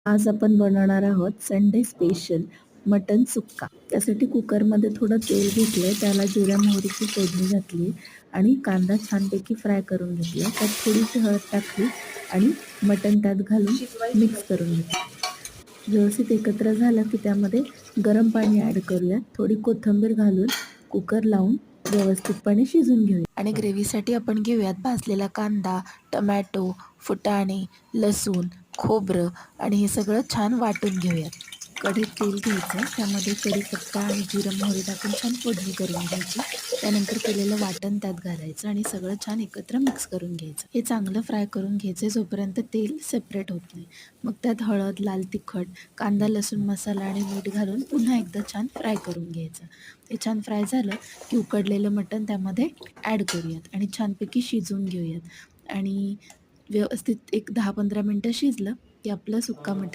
आज आपण बनवणार आहोत संडे स्पेशल मटन सुक्का. त्यासाठी कुकरमध्ये थोडं तेल घेतलंय, त्याला जिऱ्या मोहरीची फोडणी घातली आणि कांदा छानपैकी फ्राय करून घेतला. त्यात थोडीशी हळद टाकली आणि मटण त्यात घालून मिक्स करून घेतलं. व्यवस्थित एकत्र झालं की त्यामध्ये गरम पाणी ॲड करूयात. थोडी कोथिंबीर घालून कुकर लावून व्यवस्थितपणे शिजवून घेऊया. आणि ग्रेव्हीसाठी आपण घेऊयात भाजलेला कांदा, टमॅटो, फुटाणे, लसूण, खोबरं आणि हे सगळं छान वाटून घेऊयात. कढईत तेल घ्यायचं, त्यामध्ये कढीपत्ता आणि जिरं मोहरी टाकून छान फोडणी करून घ्यायची. त्यानंतर केलेलं वाटण त्यात घालायचं आणि सगळं छान एकत्र मिक्स करून घ्यायचं. हे चांगलं फ्राय करून घ्यायचं जोपर्यंत तेल सेपरेट होत नाही. मग त्यात हळद, लाल तिखट, कांदा, लसूण मसाला आणि मीठ घालून पुन्हा एकदा छान फ्राय करून घ्यायचं. ते छान फ्राय झालं की उकडलेलं मटण त्यामध्ये ॲड करूयात आणि छानपैकी शिजवून घेऊयात. आणि व्यवस्थित एक 10-15 मिनटं शिजलं की आपलं सुक्का मटण